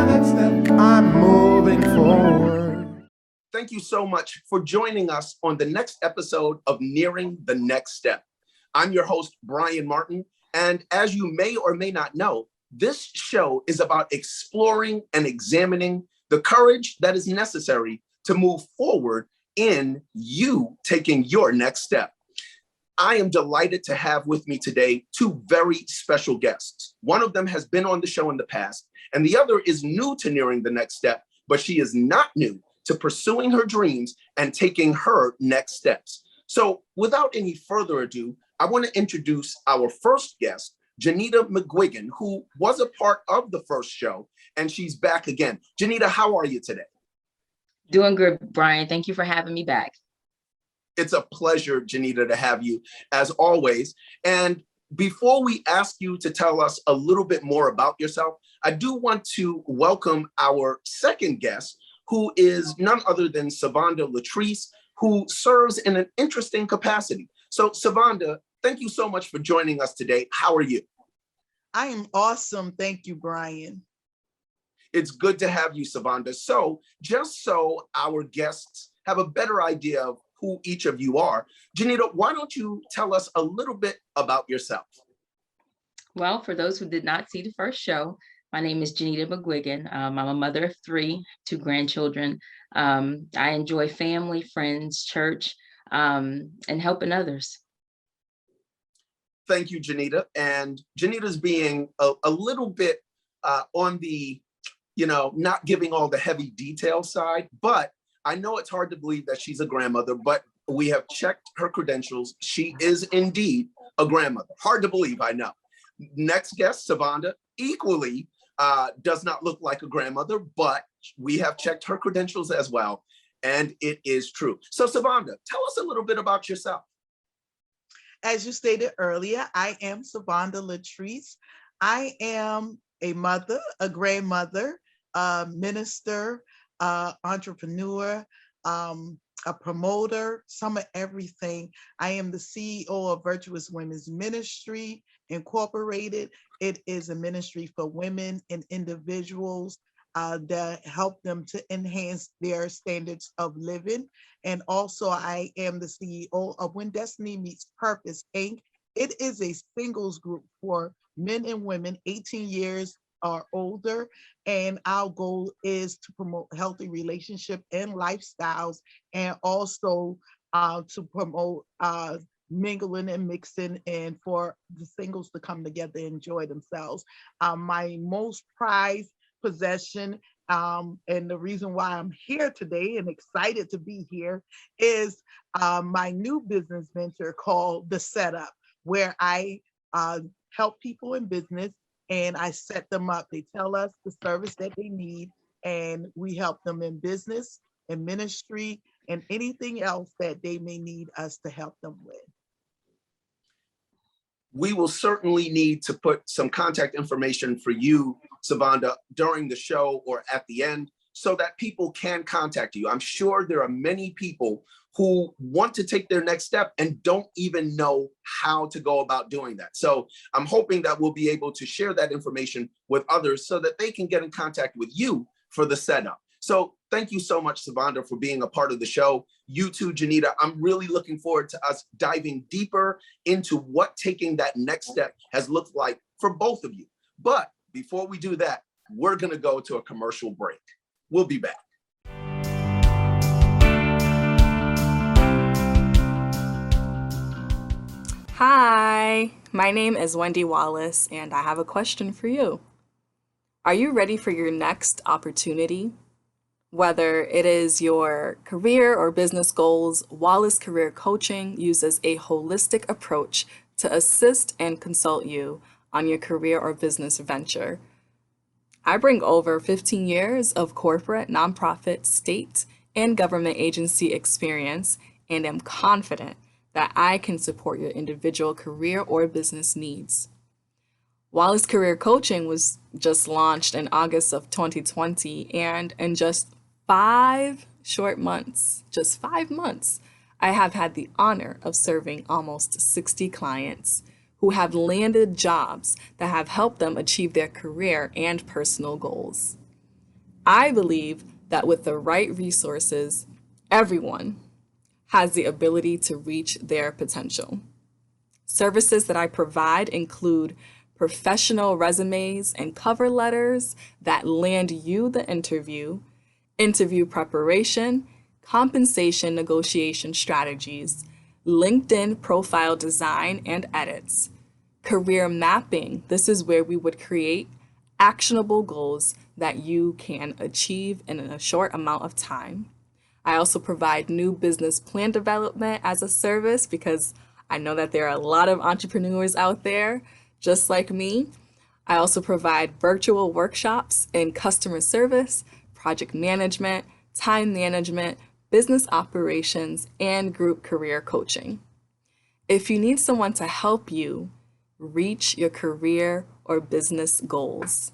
my next step. I'm moving forward. Thank you so much for joining us on the next episode of Nearing the Next Step. I'm your host, Brian Martin, and as you may or may not know, this show is about exploring and examining the courage that is necessary to move forward in you taking your next step. I am delighted to have with me today two very special guests. One of them has been on the show in the past, and the other is new to Nearing the Next Step, but she is not new to pursuing her dreams and taking her next steps. So without any further ado, I want to introduce our first guest, Janita McGuigan, who was a part of the first show, and she's back again. Janita, how are you today? Doing good, Brian. Thank you for having me back. It's a pleasure, Janita, to have you as always. And before we ask you to tell us a little bit more about yourself, I do want to welcome our second guest, who is none other than Savonda Latrice, who serves in an interesting capacity. So Savonda, thank you so much for joining us today. How are you? I am awesome. Thank you, Brian. It's good to have you, Savonda. So just so our guests have a better idea of who each of you are, Janita, why don't you tell us a little bit about yourself? Well, for those who did not see the first show, my name is Janita McGuigan. I'm a mother of three, two grandchildren. I enjoy family, friends, church, and helping others. Thank you, Janita. And Janita's being a little bit on the, not giving all the heavy detail side, but I know it's hard to believe that she's a grandmother, but we have checked her credentials. She is indeed a grandmother. Hard to believe, I know. Next guest, Savonda, equally does not look like a grandmother, but we have checked her credentials as well, and it is true. So Savonda, tell us a little bit about yourself. As you stated earlier, I am Savonda Latrice. I am a mother, a grandmother, a minister, entrepreneur, a promoter, some of everything. I am the CEO of Virtuous Women's Ministry Incorporated. It is a ministry for women and individuals that help them to enhance their standards of living. And also I am the CEO of When Destiny Meets Purpose, Inc. It is a singles group for men and women 18 years or older. And our goal is to promote healthy relationship and lifestyles, and also to promote mingling and mixing, and for the singles to come together and enjoy themselves. My most prized possession, and the reason why I'm here today and excited to be here, is my new business venture called The Setup, where I help people in business and I set them up. They tell us the service that they need, and we help them in business and ministry and anything else that they may need us to help them with. We will certainly need to put some contact information for you, Savonda, during the show or at the end, so that people can contact you. I'm sure there are many people who want to take their next step and don't even know how to go about doing that. So I'm hoping that we'll be able to share that information with others so that they can get in contact with you for the setup. So thank you so much, Savonda, for being a part of the show. You too, Janita. I'm really looking forward to us diving deeper into what taking that next step has looked like for both of you. But before we do that, we're going to go to a commercial break. We'll be back. Hi, my name is Wendy Wallace, and I have a question for you. Are you ready for your next opportunity? Whether it is your career or business goals, Wallace Career Coaching uses a holistic approach to assist and consult you on your career or business venture. I bring over 15 years of corporate, nonprofit, state, and government agency experience and am confident that I can support your individual career or business needs. Wallace Career Coaching was just launched in August of 2020, and in just 5 short months, just 5 months, I have had the honor of serving almost 60 clients who have landed jobs that have helped them achieve their career and personal goals. I believe that with the right resources, everyone has the ability to reach their potential. Services that I provide include professional resumes and cover letters that land you the interview preparation, compensation negotiation strategies, LinkedIn profile design and edits, career mapping. This is where we would create actionable goals that you can achieve in a short amount of time. I also provide new business plan development as a service because I know that there are a lot of entrepreneurs out there just like me. I also provide virtual workshops in customer service, project management, time management, business operations, and group career coaching. If you need someone to help you reach your career or business goals,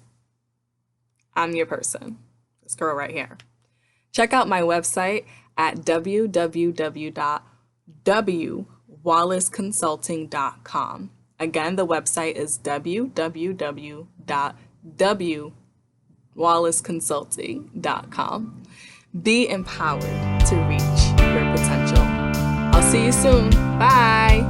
I'm your person. This girl right here. Check out my website at www.wwallaceconsulting.com. Again, the website is www.wwallaceconsulting.com. Be empowered to reach your potential. I'll see you soon. Bye.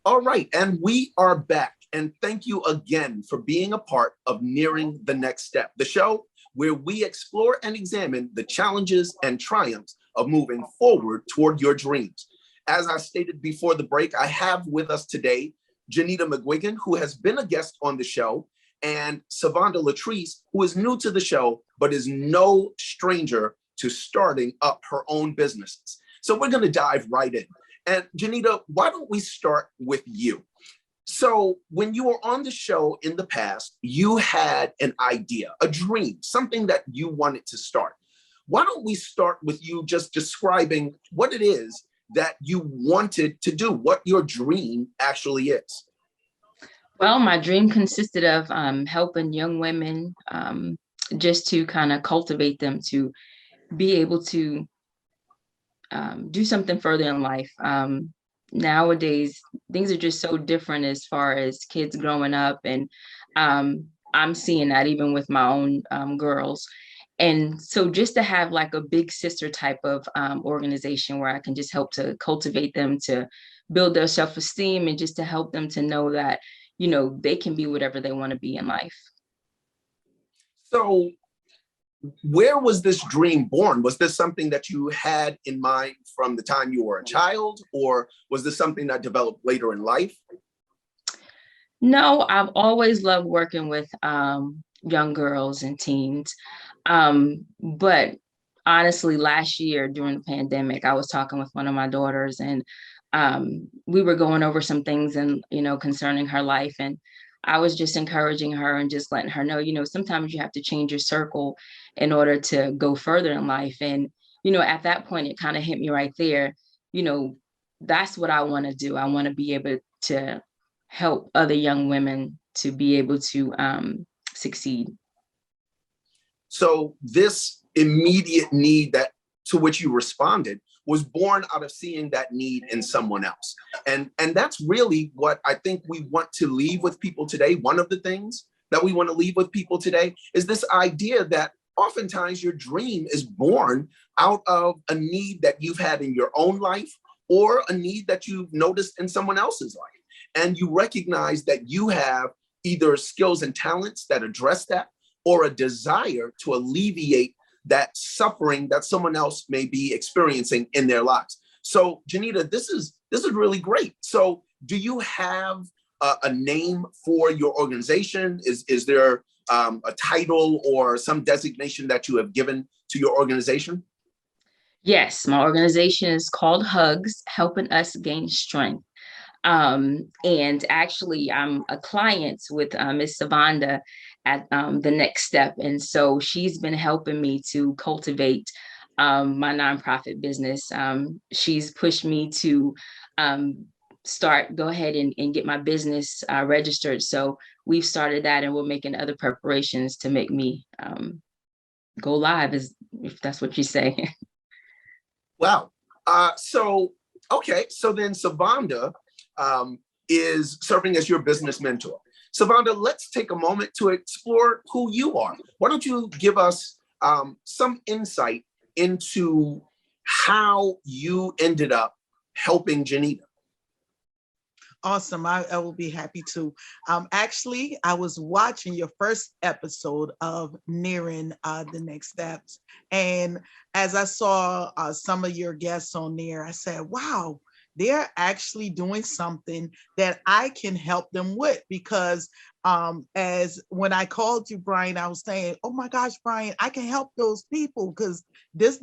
All right, and we are back. And thank you again for being a part of Nearing the Next Step, the show where we explore and examine the challenges and triumphs of moving forward toward your dreams. As I stated before the break, I have with us today Janita McGuigan, who has been a guest on the show, and Savonda Latrice, who is new to the show, but is no stranger to starting up her own businesses. So we're going to dive right in. And Janita, why don't we start with you? So when you were on the show in the past, you had an idea, a dream, something that you wanted to start. Why don't we start with you just describing what it is that you wanted to do, what your dream actually is? Well, my dream consisted of helping young women just to kind of cultivate them to be able to do something further in life. Nowadays, things are just so different as far as kids growing up, and I'm seeing that even with my own girls. And so just to have like a big sister type of organization where I can just help to cultivate them to build their self-esteem and just to help them to know that, you know, they can be whatever they want to be in life. So where was this dream born? Was this something that you had in mind from the time you were a child, or was this something that developed later in life? No, I've always loved working with young girls and teens. But honestly, last year during the pandemic, I was talking with one of my daughters, and we were going over some things and, you know, concerning her life. And I was just encouraging her and just letting her know, you know, sometimes you have to change your circle in order to go further in life. And, you know, at that point, it kind of hit me right there. You know, that's what I want to do. I want to be able to help other young women to be able to succeed. So this immediate need that to which you responded was born out of seeing that need in someone else. And that's really what I think we want to leave with people today. One of the things that we want to leave with people today is this idea that oftentimes your dream is born out of a need that you've had in your own life or a need that you've noticed in someone else's life. And you recognize that you have either skills and talents that address that or a desire to alleviate that suffering that someone else may be experiencing in their lives. So, Janita, this is really great. So, do you have a name for your organization? Is there a title or some designation that you have given to your organization? Yes, my organization is called Hugs, Helping Us Gain Strength. And actually, I'm a client with Miss Savonda at the Next Step. And so she's been helping me to cultivate my nonprofit business. She's pushed me to go ahead and get my business registered. So we've started that, and we're making other preparations to make me go live, if that's what you say. Wow. Okay. So then, Savonda, is serving as your business mentor. Savonda, let's take a moment to explore who you are. Why don't you give us some insight into how you ended up helping Janita? Awesome. I will be happy to. Actually, I was watching your first episode of Nearing the Next Steps. And as I saw some of your guests on there, I said, wow, they're actually doing something that I can help them with. Because as when I called you, Brian, I was saying, oh my gosh, Brian, I can help those people, because this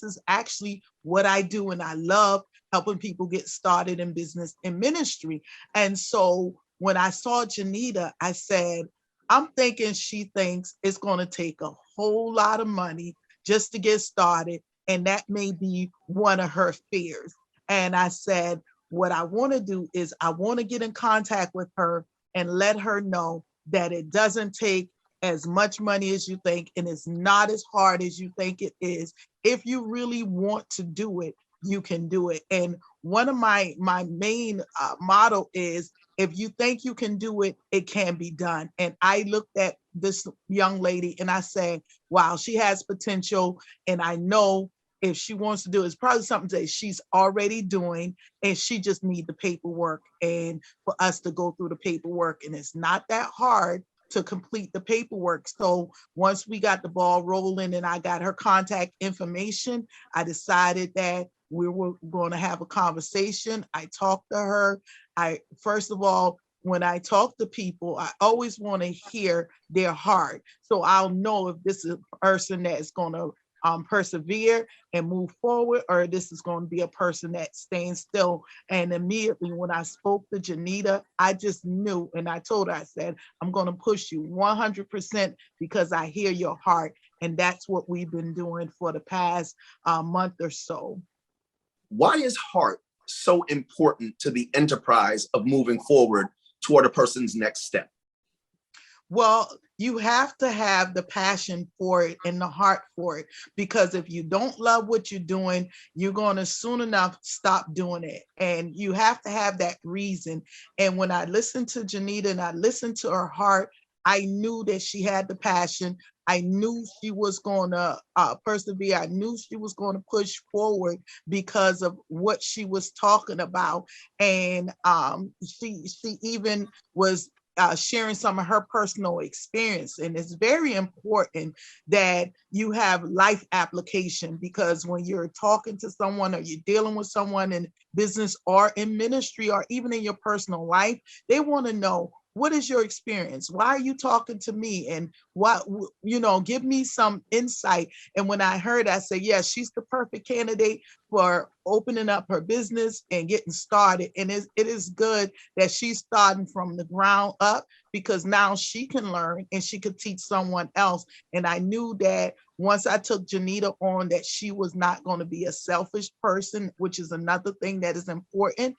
is actually what I do. And I love helping people get started in business and ministry. And so when I saw Janita, I said, I'm thinking she thinks it's going to take a whole lot of money just to get started. And that may be one of her fears. And I said, what I want to do is I want to get in contact with her and let her know that it doesn't take as much money as you think, and it's not as hard as you think it is. If you really want to do it, you can do it. And one of my main motto is, if you think you can do it, it can be done. And I looked at this young lady and I said, wow, she has potential. And I know if she wants to do it, it's probably something that she's already doing, and she just needs the paperwork and for us to go through the paperwork. And it's not that hard to complete the paperwork. So once we got the ball rolling and I got her contact information, I decided that we were going to have a conversation. I talked to her. First of all, when I talk to people, I always want to hear their heart. So I'll know if this is a person that's going to persevere and move forward, or this is going to be a person that's staying still. And immediately when I spoke to Janita, I just knew, and I told her, I said, I'm going to push you 100% because I hear your heart. And that's what we've been doing for the past month or so. Why is heart so important to the enterprise of moving forward toward a person's next step? Well, you have to have the passion for it and the heart for it, because if you don't love what you're doing, you're going to soon enough stop doing it. And you have to have that reason. And when I listened to Janita and I listened to her heart, I knew that she had the passion. I knew she was going to persevere. I knew she was going to push forward because of what she was talking about. And she even was sharing some of her personal experience. And it's very important that you have life application, because when you're talking to someone or you're dealing with someone in business or in ministry or even in your personal life, they want to know, what is your experience? Why are you talking to me? And what, give me some insight. And when I heard, I said, yes, she's the perfect candidate for opening up her business and getting started. And it is good that she's starting from the ground up, because now she can learn and she could teach someone else. And I knew that once I took Janita on, that she was not going to be a selfish person, which is another thing that is important.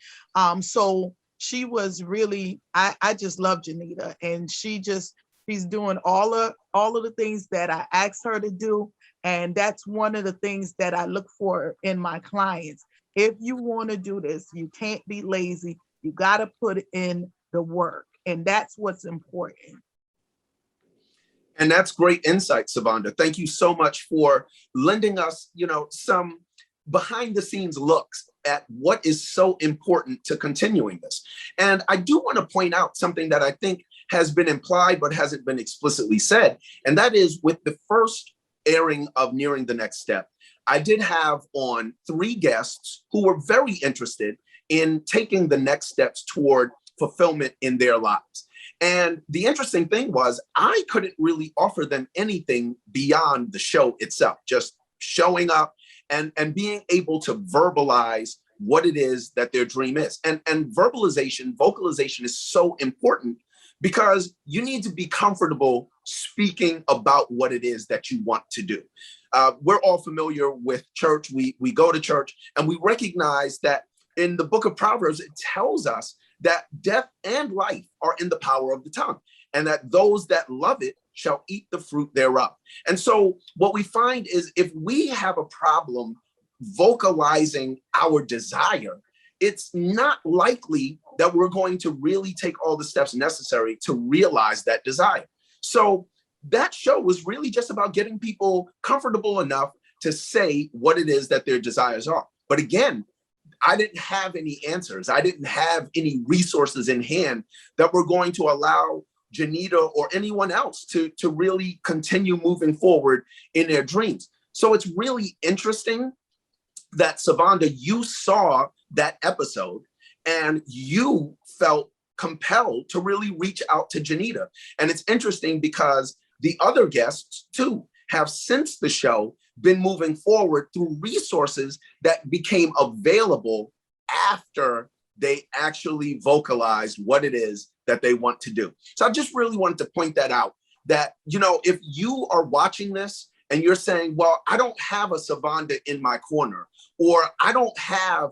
So she was really, I just love Janita, and she's doing all of the things that I asked her to do. And that's one of the things that I look for in my clients. If you want to do this, you can't be lazy. You got to put in the work. And that's what's important. And that's great insight, Savonda. Thank you so much for lending us, some behind the scenes looks at what is so important to continuing this. And I do want to point out something that I think has been implied but hasn't been explicitly said. And that is, with the first airing of Nearing the Next Step, I did have on 3 guests who were very interested in taking the next steps toward fulfillment in their lives. And the interesting thing was, I couldn't really offer them anything beyond the show itself, just showing up and being able to verbalize what it is that their dream is. And vocalization is so important, because you need to be comfortable speaking about what it is that you want to do. We're all familiar with church. We go to church, and we recognize that in the book of Proverbs, it tells us that death and life are in the power of the tongue, and that those that love it shall eat the fruit thereof. And so what we find is, if we have a problem vocalizing our desire, it's not likely that we're going to really take all the steps necessary to realize that desire. So that show was really just about getting people comfortable enough to say what it is that their desires are. But again, I didn't have any answers. I didn't have any resources in hand that were going to allow Janita or anyone else to really continue moving forward in their dreams. So it's really interesting that, Savonda, you saw that episode and you felt compelled to really reach out to Janita. And it's interesting because the other guests too have, since the show, been moving forward through resources that became available after they actually vocalized what it is that they want to do. So I just really wanted to point that out, that, you know, if you are watching this and you're saying, well, I don't have a Savonda in my corner, or I don't have,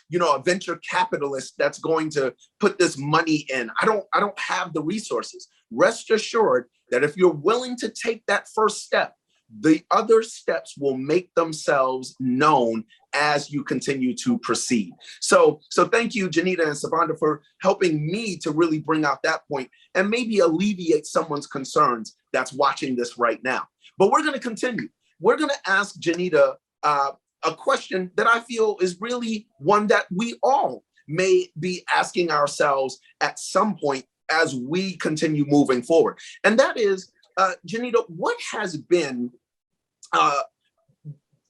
you know, a venture capitalist that's going to put this money in. I don't have the resources. Rest assured that if you're willing to take that first step, the other steps will make themselves known as you continue to proceed. So thank you, Janita and Savonda, for helping me to really bring out that point and maybe alleviate someone's concerns that's watching this right now. But we're going to continue. We're going to ask Janita a question that I feel is really one that we all may be asking ourselves at some point as we continue moving forward. And that is, Janita, what has been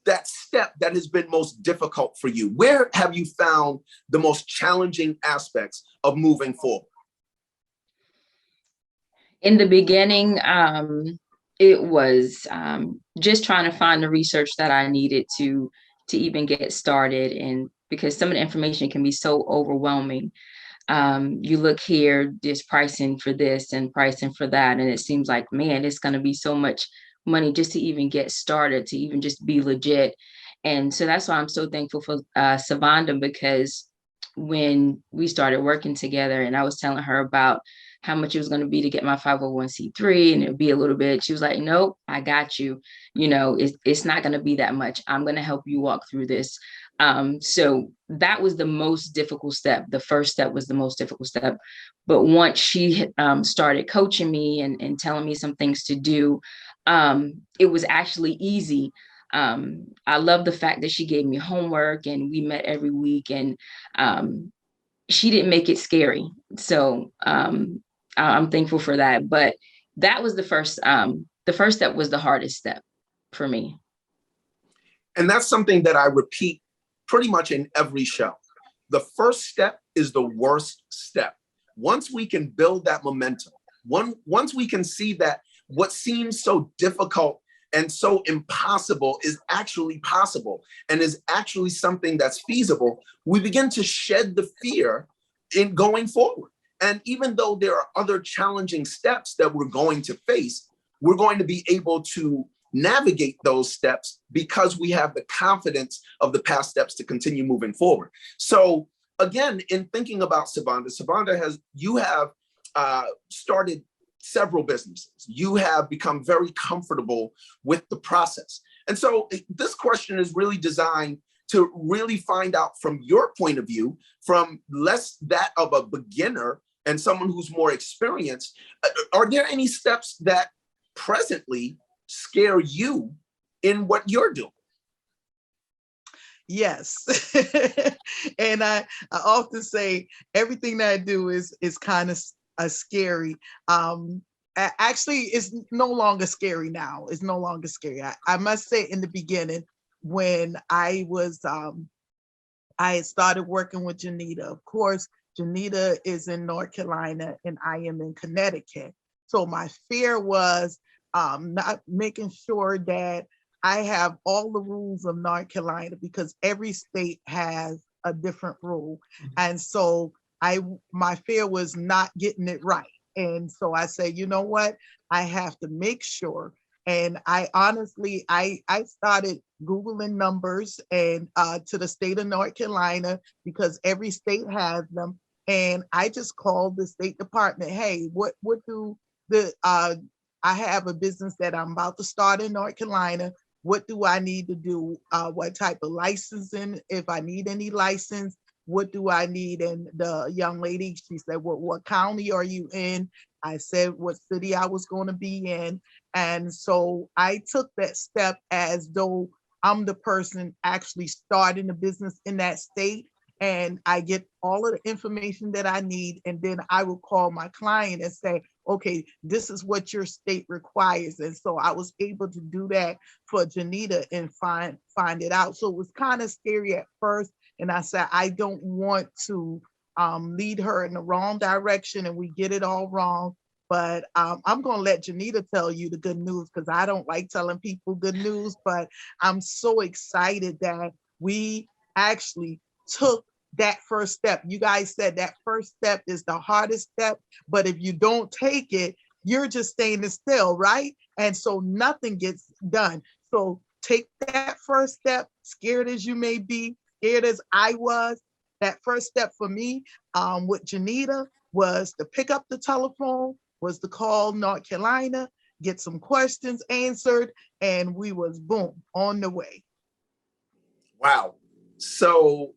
that step that has been most difficult for you? Where have you found the most challenging aspects of moving forward? In the beginning, it was just trying to find the research that I needed to even get started. And because some of the information can be so overwhelming. You look here, there's pricing for this and pricing for that. And it seems like, man, it's going to be so much money just to even get started, to even just be legit. And so that's why I'm so thankful for Savonda, because when we started working together and I was telling her about how much it was going to be to get my 501c3 and it'd be a little bit, she was like, nope, I got you. You know, it's not going to be that much. I'm going to help you walk through this. So that was the most difficult step. The first step was the most difficult step. But once she started coaching me and telling me some things to do, it was actually easy. I love the fact that she gave me homework and we met every week, and she didn't make it scary. So I'm thankful for that. But that was the first step was the hardest step for me. And that's something that I repeat pretty much in every show. The first step is the worst step. Once we can build that momentum, once we can see that what seems so difficult and so impossible is actually possible and is actually something that's feasible, we begin to shed the fear in going forward. And even though there are other challenging steps that we're going to face, we're going to be able to navigate those steps because we have the confidence of the past steps to continue moving forward. So again, in thinking about Savonda, you have started several businesses. You have become very comfortable with the process. And so this question is really designed to really find out from your point of view, from less that of a beginner and someone who's more experienced, are there any steps that presently scare you in what you're doing? Yes. And I often say everything that I do is kind of scary. Actually, it's no longer scary now. It's no longer scary. I must say, in the beginning, when I had started working with Janita, of course, Janita is in North Carolina and I am in Connecticut. So my fear was not making sure that I have all the rules of North Carolina, because every state has a different rule. And so my fear was not getting it right. And so I said, you know what? I have to make sure. And I honestly, I started Googling numbers and to the state of North Carolina, because every state has them. And I just called the State Department. Hey, what do I have a business that I'm about to start in North Carolina. What do I need to do? What type of licensing, if I need any license? what do I need? And the young lady, she said, what county are you in? I said what city I was going to be in. And so I took that step as though I'm the person actually starting the business in that state. And I get all of the information that I need. And then I will call my client and say, okay, this is what your state requires. And so I was able to do that for Janita and find it out. So it was kind of scary at first. And I said, I don't want to lead her in the wrong direction and we get it all wrong. But I'm going to let Janita tell you the good news, because I don't like telling people good news. But I'm so excited that we actually took that first step. You guys said that first step is the hardest step, but if you don't take it, you're just staying still, right? And so nothing gets done. So take that first step, scared as you may be, scared as I was. That first step for me with Janita was to pick up the telephone, was to call North Carolina, get some questions answered, and we was boom, on the way. Wow. So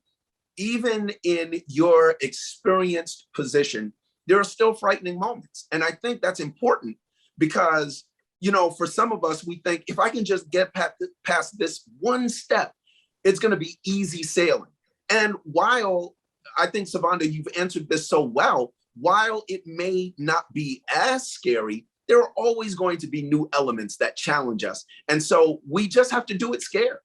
even in your experienced position, there are still frightening moments. And I think that's important because, you know, for some of us, we think if I can just get past this one step, it's going to be easy sailing. And while I think, Savanda, you've answered this so well, while it may not be as scary, there are always going to be new elements that challenge us. And so we just have to do it scared.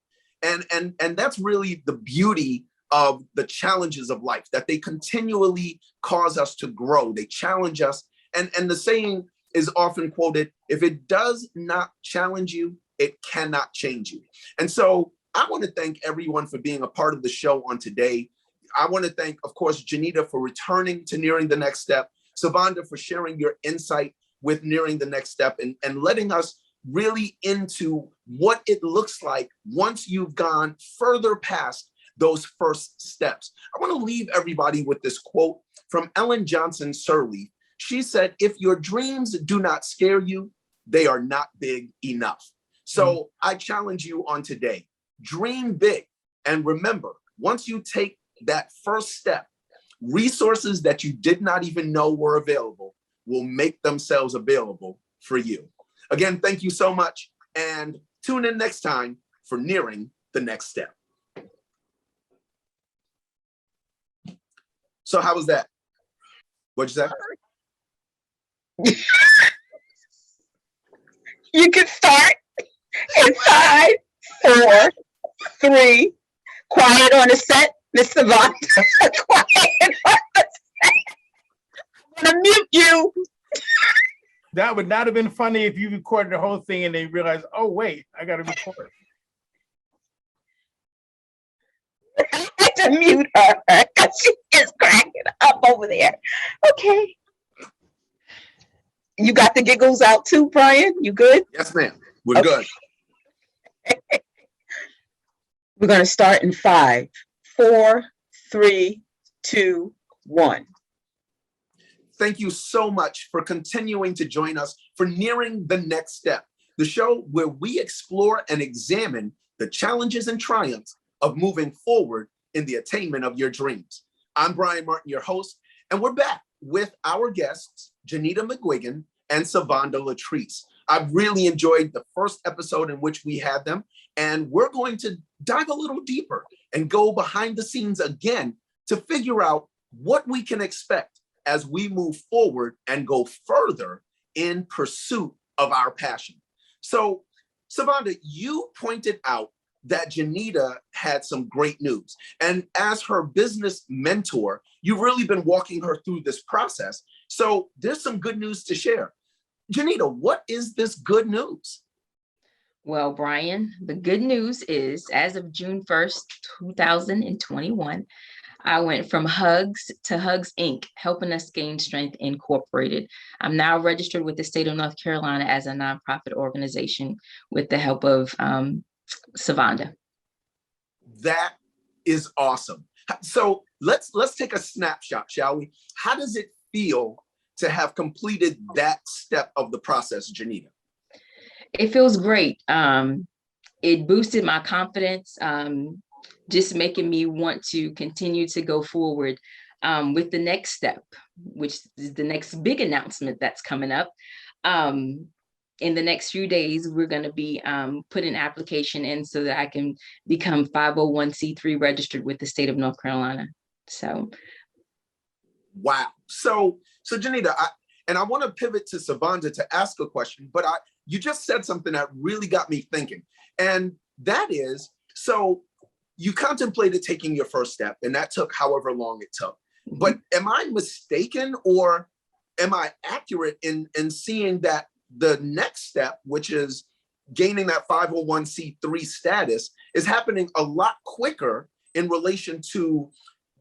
And that's really the beauty of the challenges of life, that they continually cause us to grow. They challenge us. And the saying is often quoted, if it does not challenge you, it cannot change you. And so I want to thank everyone for being a part of the show on today. I want to thank, of course, Janita for returning to Nearing the Next Step, Savanda for sharing your insight with Nearing the Next Step and letting us really into what it looks like once you've gone further past those first steps. I want to leave everybody with this quote from Ellen Johnson Sirleaf. She said, if your dreams do not scare you, they are not big enough. So I challenge you on today, dream big. And remember, once you take that first step, resources that you did not even know were available will make themselves available for you. Again, thank you so much. And tune in next time for Nearing the Next Step. So how was that? What'd you say? You can start in 5, 4, 3. Quiet on the set, Miss Savant. Quiet on the set. I'm gonna mute you. That would not have been funny if you recorded the whole thing and they realized, oh, wait, I got to record. I had to mute her because she is cracking up over there. Okay. You got the giggles out too, Brian? You good? Yes, ma'am. We're good. We're going to start in 5, 4, 3, 2, 1. Thank you so much for continuing to join us for Nearing the Next Step, the show where we explore and examine the challenges and triumphs of moving forward in the attainment of your dreams. I'm Brian Martin, your host, and we're back with our guests, Janita McGuigan and Savanda Latrice. I've really enjoyed the first episode in which we had them, and we're going to dive a little deeper and go behind the scenes again to figure out what we can expect as we move forward and go further in pursuit of our passion. So, Savanda, you pointed out that Janita had some great news. And as her business mentor, you've really been walking her through this process. So there's some good news to share. Janita, what is this good news? Well, Brian, the good news is as of June 1st, 2021, I went from Hugs to Hugs Inc., Helping Us Gain Strength Incorporated. I'm now registered with the state of North Carolina as a nonprofit organization with the help of Savanda. That is awesome. So let's take a snapshot, shall we? How does it feel to have completed that step of the process, Janita? It feels great. It boosted my confidence. just making me want to continue to go forward with the next step, which is the next big announcement that's coming up. In the next few days, we're going to be putting an application in so that I can become 501c3 registered with the state of North Carolina. So, wow. So Janita, I want to pivot to Savonda to ask a question, but you just said something that really got me thinking, and that is, so you contemplated taking your first step, and that took however long it took. But am I mistaken, or am I accurate in seeing that the next step, which is gaining that 501c3 status, is happening a lot quicker in relation to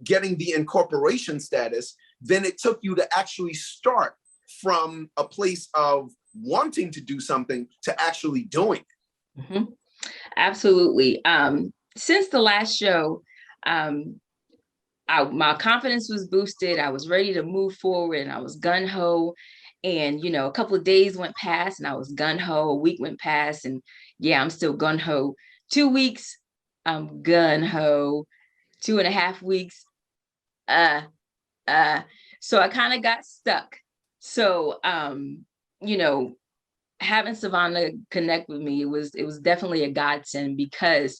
getting the incorporation status than it took you to actually start from a place of wanting to do something to actually doing it? Mm-hmm. Absolutely. Since the last show, my confidence was boosted. I was ready to move forward, and I was gung-ho. And, a couple of days went past and I was gung-ho. A week went past, and yeah, I'm still gung-ho. 2 weeks, I'm gung-ho. 2.5 weeks, so I kind of got stuck. So, having Savonda connect with me, it was definitely a godsend, because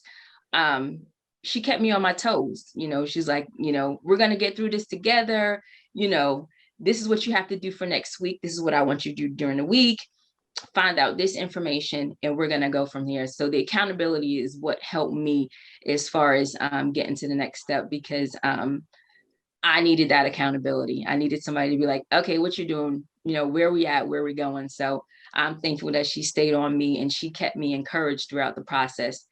she kept me on my toes. She's like, we're going to get through this together. This is what you have to do for next week. This is what I want you to do during the week. Find out this information, and we're going to go from here. So the accountability is what helped me as far as getting to the next step, because I needed that accountability. I needed somebody to be like, okay, what you're doing, where we at, where we going. So I'm thankful that she stayed on me, and she kept me encouraged throughout the process.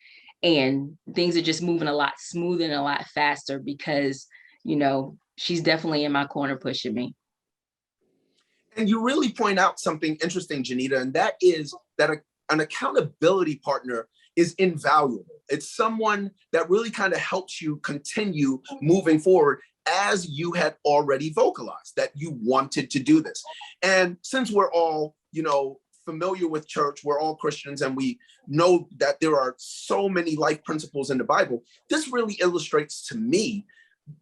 And things are just moving a lot smoother and a lot faster, because, she's definitely in my corner pushing me. And you really point out something interesting, Janita, and that is that an accountability partner is invaluable. It's someone that really kind of helps you continue moving forward, as you had already vocalized that you wanted to do this. And since we're all, familiar with church, we're all Christians, and we know that there are so many life principles in the Bible, this really illustrates to me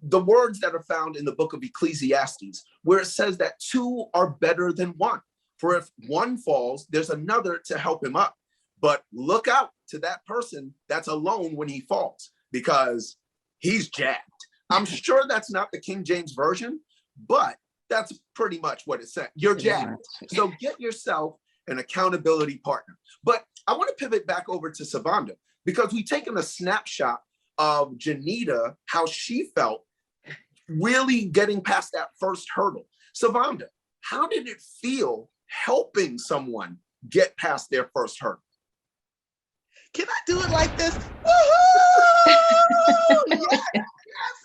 the words that are found in the book of Ecclesiastes, where it says that two are better than one. For if one falls, there's another to help him up. But look out to that person that's alone when he falls, because he's jacked. I'm sure that's not the King James Version, but that's pretty much what it said. You're jacked. So get yourself an accountability partner. But I want to pivot back over to Savonda, because we've taken a snapshot of Janita, how she felt really getting past that first hurdle. Savonda, how did it feel helping someone get past their first hurdle? Can I do it like this? Woohoo!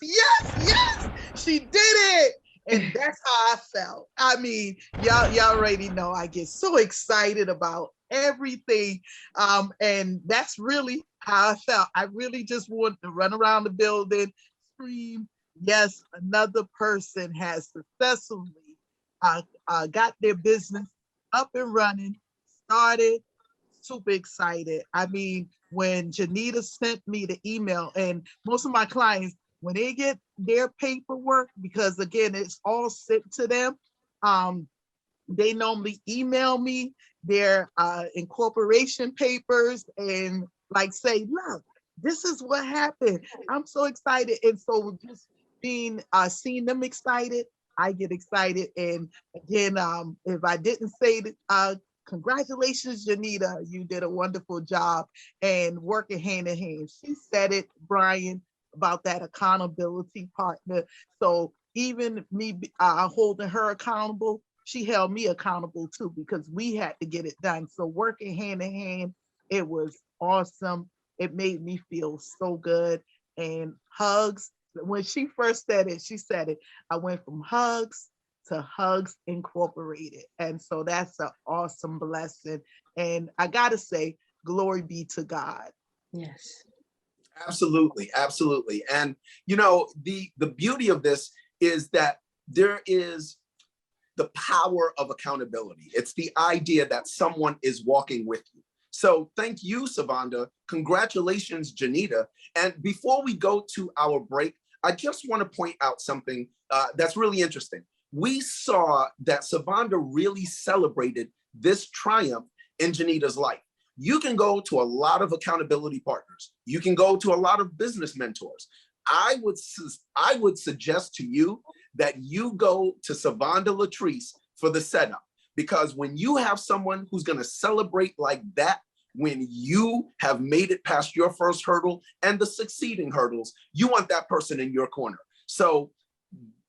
Yes. She did it. And that's how I felt. I mean, y'all already know I get so excited about everything. And that's really how I felt. I really just wanted to run around the building, scream, yes, another person has successfully got their business up and running, started. Super excited. I mean, when Janita sent me the email, and most of my clients, when they get their paperwork, because again, it's all sent to them, they normally email me their incorporation papers and like say, look, this is what happened. I'm so excited. And so just seeing them excited, I get excited. And again, if I didn't say that, congratulations, Janita, you did a wonderful job, and working hand in hand. She said it, Brian, about that accountability partner. So even me holding her accountable, she held me accountable too, because we had to get it done. So working hand in hand, it was awesome. It made me feel so good. And hugs, when she first said it, she said it, I went from hugs to Hugs Incorporated. And so that's an awesome blessing. And I gotta say, glory be to God. Yes. Absolutely. And the beauty of this is that there is the power of accountability. It's the idea that someone is walking with you. So thank you, Savanda. Congratulations, Janita. And before we go to our break, I just want to point out something that's really interesting. We saw that Savanda really celebrated this triumph in Janita's life. You can go to a lot of accountability partners. You can go to a lot of business mentors. I would suggest to you that you go to Savanda Latrice for the setup, because when you have someone who's going to celebrate like that, when you have made it past your first hurdle and the succeeding hurdles, you want that person in your corner. So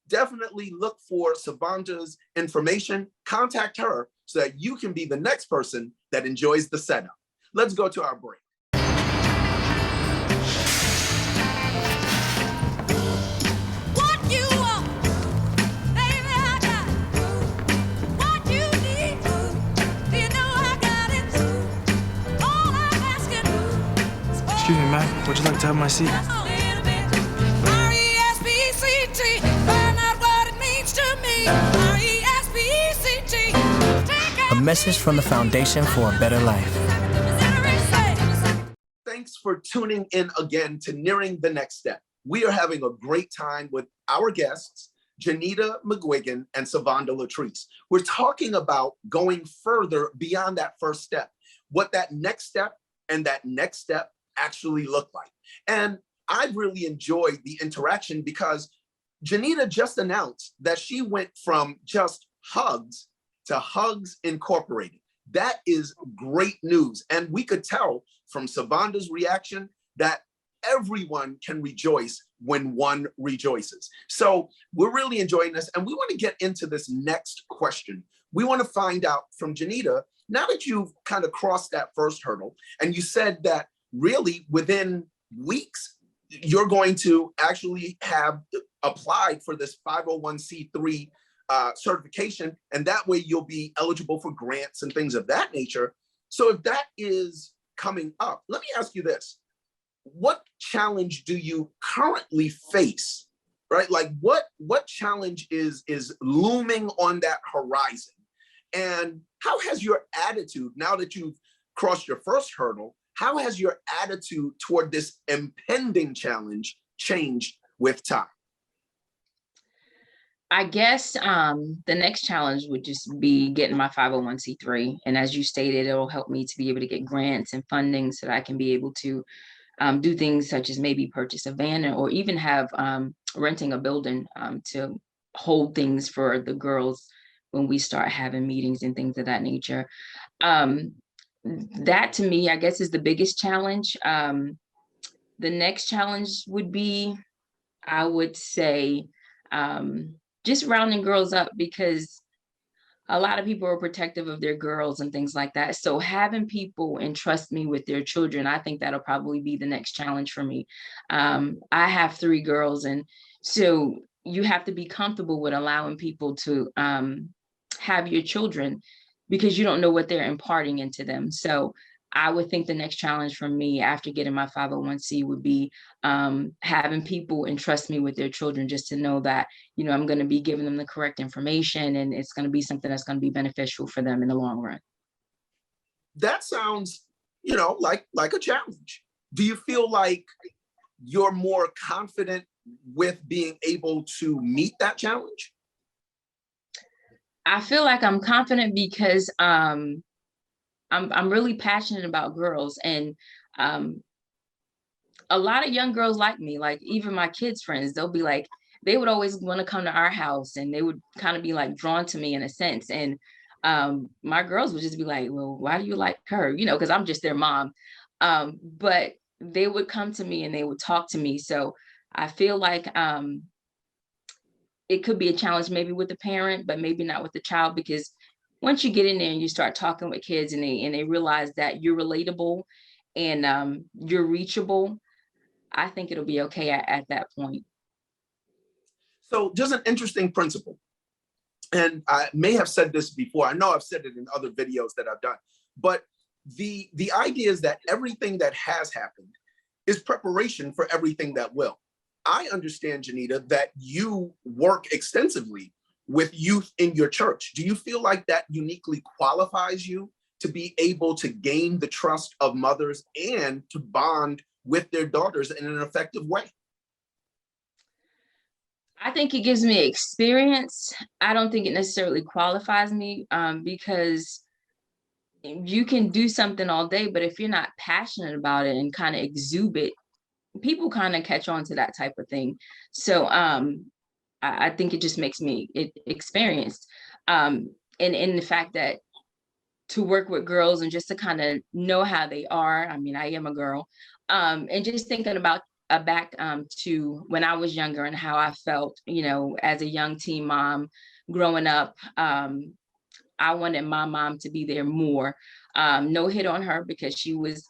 definitely look for Savanda's information, contact her so that you can be the next person that enjoys the setup. Let's go to our break. Excuse me, ma'am. Would you like to have my seat? A message from the Foundation for a Better Life. Thanks for tuning in again to Nearing the Next Step. We are having a great time with our guests, Janita McGuigan and Savanda Latrice. We're talking about going further beyond that first step, what that next step and that next step actually look like. And I've really enjoyed the interaction because Janita just announced that she went from just hugs to Hugs Incorporated. That is great news. And we could tell from Savanda's reaction that everyone can rejoice when one rejoices. So we're really enjoying this. And we want to get into this next question. We want to find out from Janita, now that you've kind of crossed that first hurdle, and you said that really within weeks, you're going to actually have applied for this 501c3 certification, and that way you'll be eligible for grants and things of that nature. So if that is coming up, let me ask you this. What challenge do you currently face, right? Like what challenge is looming on that horizon? And how has your attitude, now that you've crossed your first hurdle, how has your attitude toward this impending challenge changed with time? I guess the next challenge would just be getting my 501c3. And as you stated, it'll help me to be able to get grants and funding so that I can be able to do things such as maybe purchase a van or even have renting a building to hold things for the girls when we start having meetings and things of that nature. That to me, I guess, is the biggest challenge. The next challenge would be, I would say, just rounding girls up, because a lot of people are protective of their girls and things like that. So having people entrust me with their children, I think that'll probably be the next challenge for me. I have 3 girls, and so you have to be comfortable with allowing people to have your children, because you don't know what they're imparting into them. So I would think the next challenge for me after getting my 501c would be having people entrust me with their children, just to know that, you know, I'm going to be giving them the correct information, and it's going to be something that's going to be beneficial for them in the long run. That sounds, you know, like a challenge. Do you feel like you're more confident with being able to meet that challenge? I feel like I'm confident because I'm really passionate about girls, and a lot of young girls like me, like even my kids' friends, they'll be like, they would always want to come to our house, and they would kind of be like drawn to me in a sense. And my girls would just be like, well, why do you like her? You know, because I'm just their mom. But they would come to me and they would talk to me. So I feel like it could be a challenge maybe with the parent, but maybe not with the child, because once you get in there and you start talking with kids and they realize that you're relatable and you're reachable, I think it'll be okay at that point. So just an interesting principle. And I may have said this before. I know I've said it in other videos that I've done, but the idea is that everything that has happened is preparation for everything that will. I understand, Janita, that you work extensively with youth in your church. Do you feel like that uniquely qualifies you to be able to gain the trust of mothers and to bond with their daughters in an effective way? I think it gives me experience. I don't think it necessarily qualifies me, because you can do something all day, but if you're not passionate about it and kind of exude it, people kind of catch on to that type of thing. So I think it just makes me experienced. And in the fact that to work with girls and just to kind of know how they are. I mean, I am a girl. And just thinking about back to when I was younger and how I felt, as a young teen mom growing up. I wanted my mom to be there more. No hit on her because she was,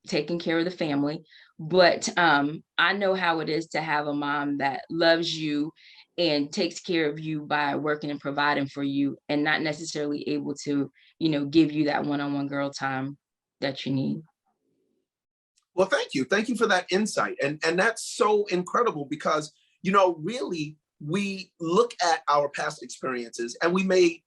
taking care of the family. But I know how it is to have a mom that loves you and takes care of you by working and providing for you and not necessarily able to, give you that one-on-one girl time that you need. Well, thank you. Thank you for that insight. And that's so incredible because, really, we look at our past experiences and we may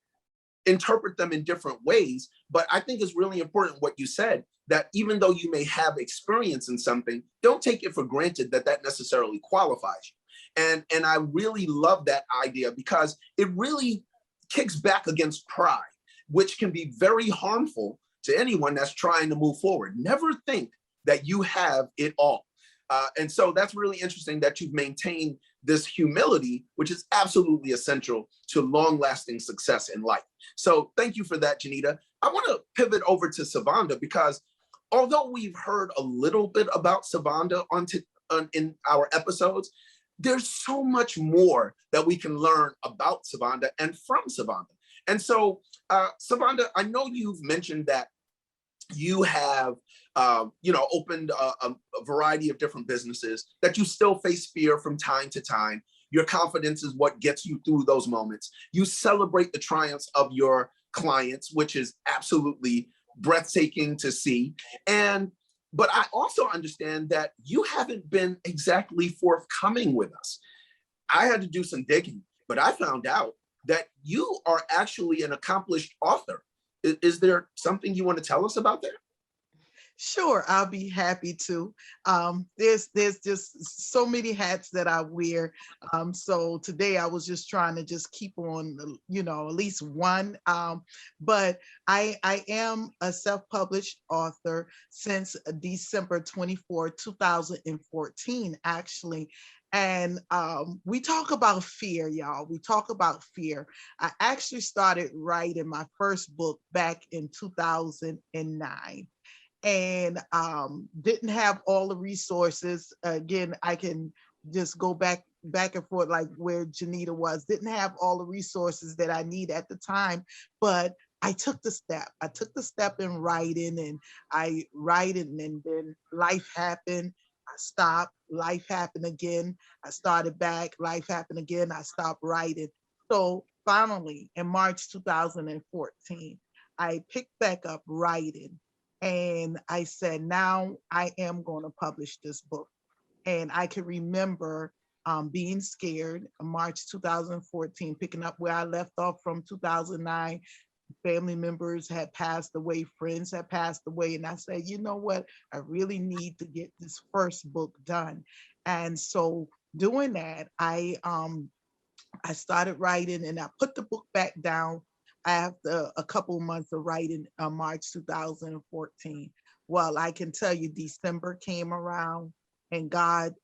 interpret them in different ways. But I think it's really important what you said, that even though you may have experience in something, don't take it for granted that that necessarily qualifies you. And I really love that idea because it really kicks back against pride, which can be very harmful to anyone that's trying to move forward. Never think that you have it all. And so that's really interesting that you've maintained this humility, which is absolutely essential to long-lasting success in life. So thank you for that, Janita. I want to pivot over to Savonda because although we've heard a little bit about Savonda in our episodes, there's so much more that we can learn about Savonda and from Savonda. And so, Savonda, I know you've mentioned that you have opened a variety of different businesses, that you still face fear from time to time. Your confidence is what gets you through those moments. You celebrate the triumphs of your clients, which is absolutely breathtaking to see. But I also understand that you haven't been exactly forthcoming with us. I had to do some digging, but I found out that you are actually an accomplished author. Is there something you want to tell us about that? Sure, I'll be happy to. There's just so many hats that I wear. So today I was just trying to just keep on, at least one. But I am a self-published author since December 24, 2014, actually. And we talk about fear, y'all. We talk about fear. I actually started writing my first book back in 2009. And didn't have all the resources. Again, I can just go back and forth like where Janita was. Didn't have all the resources that I need at the time, but I took the step. I took the step in writing, and I write it, and then life happened. I stopped. Life happened again. I started back. Life happened again. I stopped writing. So finally, in March 2014, I picked back up writing. And I said, now I am going to publish this book. And I can remember being scared in March 2014, picking up where I left off from 2009. Family members had passed away, friends had passed away. And I said, you know what? I really need to get this first book done. And so doing that, I started writing and I put the book back down after a couple of months of writing, March 2014. Well, I can tell you December came around and God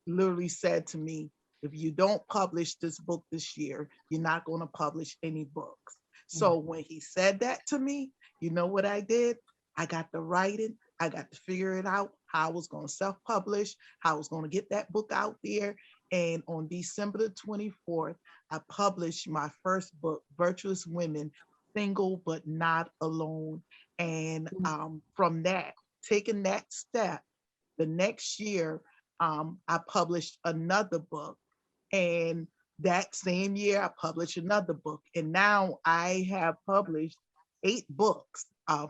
literally said to me, if you don't publish this book this year, you're not going to publish any books. So when he said that to me, you know what I did? I got to writing. I got to figure it out, how I was going to self-publish, how I was going to get that book out there. And on December the 24th, I published my first book, Virtuous Women, Single But Not Alone. And from that, taking that step, the next year, I published another book. And that same year, I published another book. And now I have published 8 books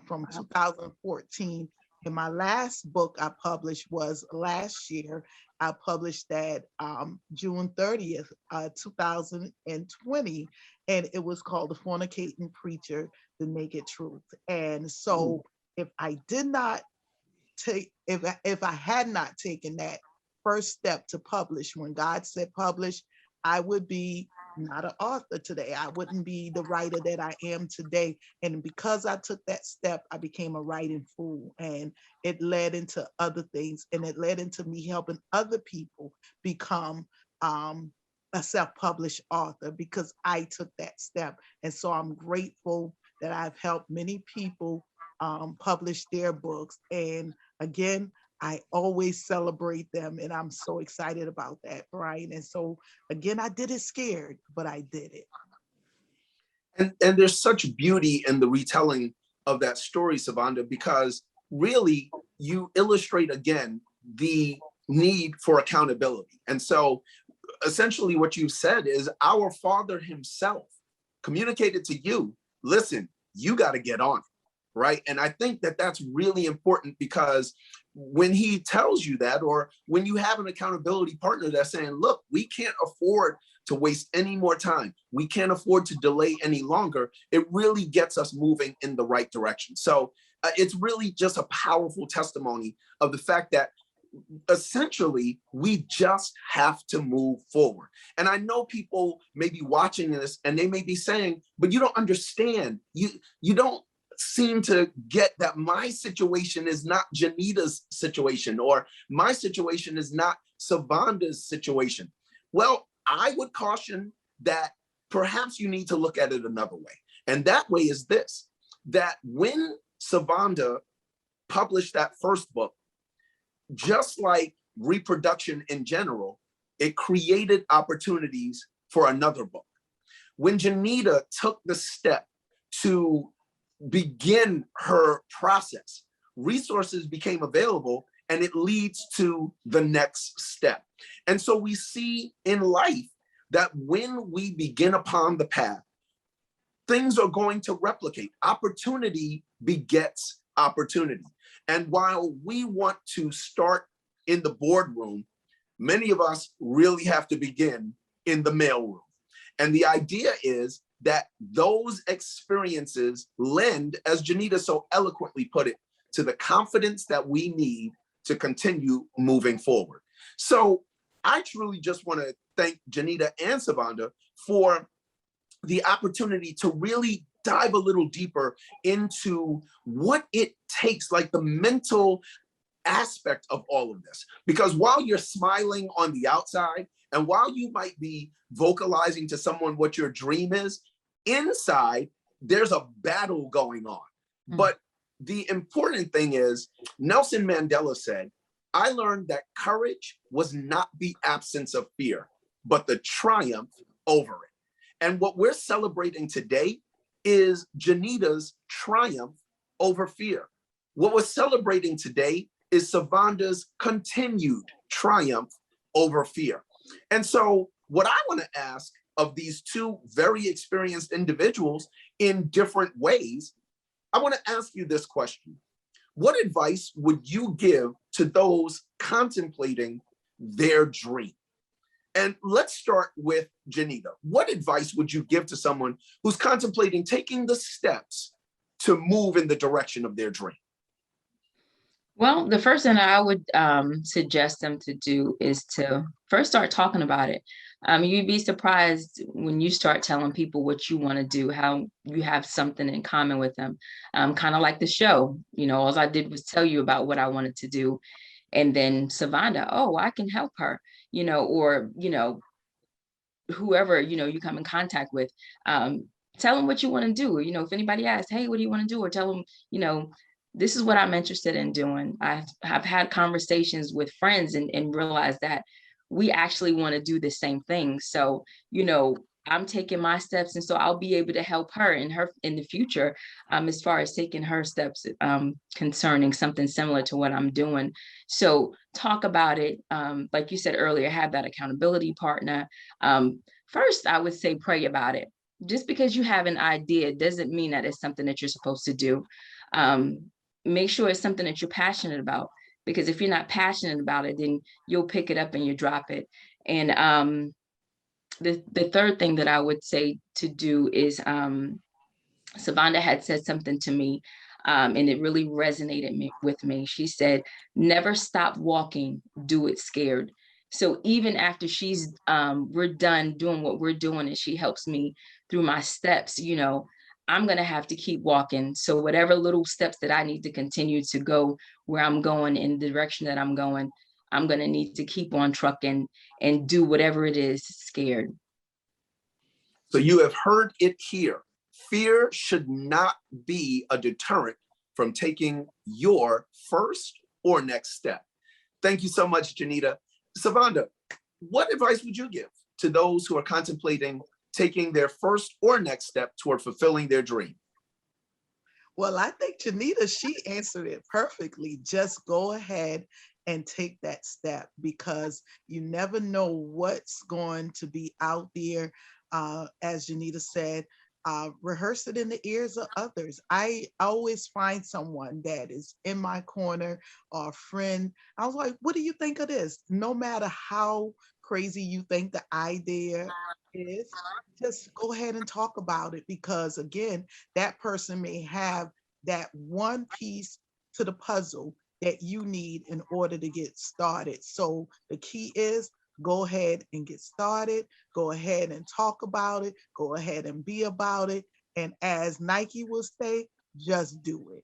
from 2014. And my last book I published was last year. I published that June 30th, 2020. and it was called The Fornicating Preacher, The Naked Truth. And so if I did not take, if I had not taken that first step to publish, when God said publish, I would be not an author today. I wouldn't be the writer that I am today. And because I took that step, I became a writing fool. And it led into other things. And it led into me helping other people become a self-published author because I took that step. And so I'm grateful that I've helped many people publish their books. And again, I always celebrate them, and I'm so excited about that, Brian. And so again, I did it scared, but I did it. And there's such beauty in the retelling of that story, Savanda, because really you illustrate again the need for accountability. And so essentially what you said is our Father himself communicated to you, listen, you got to get on it, right? And I think that that's really important because when he tells you that, or when you have an accountability partner that's saying, look, we can't afford to waste any more time, we can't afford to delay any longer, it really gets us moving in the right direction. So it's really just a powerful testimony of the fact that essentially we just have to move forward. And I know people may be watching this and they may be saying, but you don't understand, you don't seem to get that my situation is not Janita's situation, or my situation is not Savanda's situation. Well, I would caution that perhaps you need to look at it another way. And that way is this, that when Savanda published that first book, just like reproduction in general, it created opportunities for another book. When Janita took the step to begin her process, resources became available, and it leads to the next step. And so we see in life that when we begin upon the path, things are going to replicate. Opportunity begets opportunity. And while we want to start in the boardroom, many of us really have to begin in the mailroom. And the idea is that those experiences lend, as Janita so eloquently put it, to the confidence that we need to continue moving forward. So I truly just want to thank Janita and Savanda for the opportunity to really dive a little deeper into what it takes, like the mental aspect of all of this. Because while you're smiling on the outside, and while you might be vocalizing to someone what your dream is, inside, there's a battle going on. But the important thing is, Nelson Mandela said, I learned that courage was not the absence of fear, but the triumph over it. And what we're celebrating today is Janita's triumph over fear. What we're celebrating today is Savanda's continued triumph over fear. And so what I want to ask of these two very experienced individuals in different ways, I want to ask you this question. What advice would you give to those contemplating their dream? And let's start with Janita. What advice would you give to someone who's contemplating taking the steps to move in the direction of their dream? Well, the first thing I would suggest them to do is to first start talking about it. You'd be surprised when you start telling people what you want to do, how you have something in common with them. Kind of like the show, all I did was tell you about what I wanted to do. And then Savanda, oh, I can help her, or, whoever, you come in contact with, tell them what you want to do. Or, if anybody asks, hey, what do you want to do? Or tell them, this is what I'm interested in doing. I've had conversations with friends and realized that we actually want to do the same thing. So, I'm taking my steps, and so I'll be able to help her in the future, as far as taking her steps concerning something similar to what I'm doing. So talk about it. Like you said earlier, have that accountability partner. First, I would say pray about it. Just because you have an idea doesn't mean that it's something that you're supposed to do. Make sure it's something that you're passionate about, because if you're not passionate about it, then you'll pick it up and you drop it. And the third thing that I would say to do is, Savanda had said something to me, and it really resonated with me. She said, never stop walking, do it scared. So even after we're done doing what we're doing and she helps me through my steps, I'm going to have to keep walking. So whatever little steps that I need to continue to go where I'm going in the direction that I'm going, I'm going to need to keep on trucking and do whatever it is scared. So you have heard it here. Fear should not be a deterrent from taking your first or next step. Thank you so much, Janita. Savanda, what advice would you give to those who are contemplating taking their first or next step toward fulfilling their dream? Well, I think Janita, she answered it perfectly. Just go ahead and take that step, because you never know what's going to be out there. As Janita said, rehearse it in the ears of others. I always find someone that is in my corner or a friend. I was like, what do you think of this? No matter how crazy you think the idea is, just go ahead and talk about it, because again, that person may have that one piece to the puzzle that you need in order to get started. So the key is, go ahead and get started. Go ahead and talk about it. Go ahead and be about it. And as Nike will say, just do it.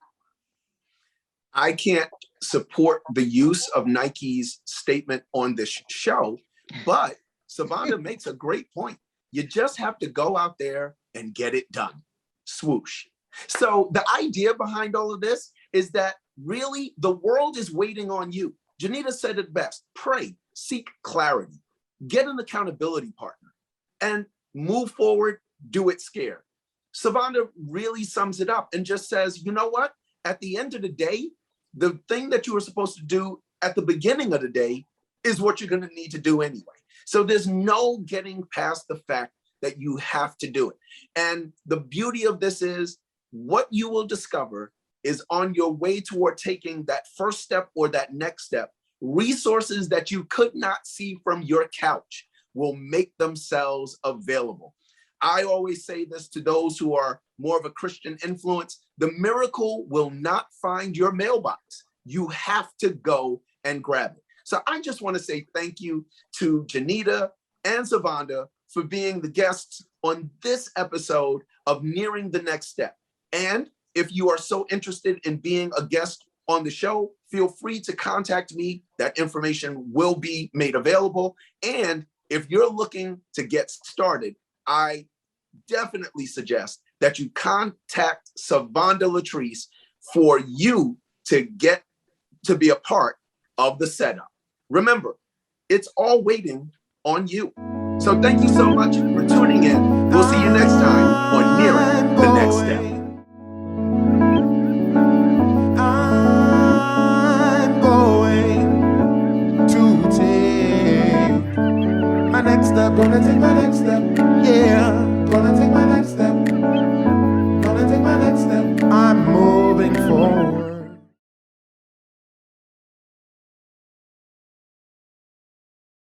I can't support the use of Nike's statement on this show, but Savanda makes a great point. You just have to go out there and get it done. Swoosh. So the idea behind all of this is that really the world is waiting on you. Janita said it best: pray, seek clarity, get an accountability partner, and move forward, do it scared. Savanda really sums it up and just says, you know what? At the end of the day, the thing that you were supposed to do at the beginning of the day is what you're going to need to do anyway. So there's no getting past the fact that you have to do it. And the beauty of this is, what you will discover is on your way toward taking that first step or that next step, resources that you could not see from your couch will make themselves available. I always say this to those who are more of a Christian influence: the miracle will not find your mailbox. You have to go and grab it. So I just want to say thank you to Janita and Savanda for being the guests on this episode of Nearing the Next Step. And if you are so interested in being a guest on the show, feel free to contact me. That information will be made available. And if you're looking to get started, I definitely suggest that you contact Savanda Latrice for you to get to be a part of the setup. Remember, it's all waiting on you. So thank you so much for tuning in. We'll see you next time on Nearing the Next Step.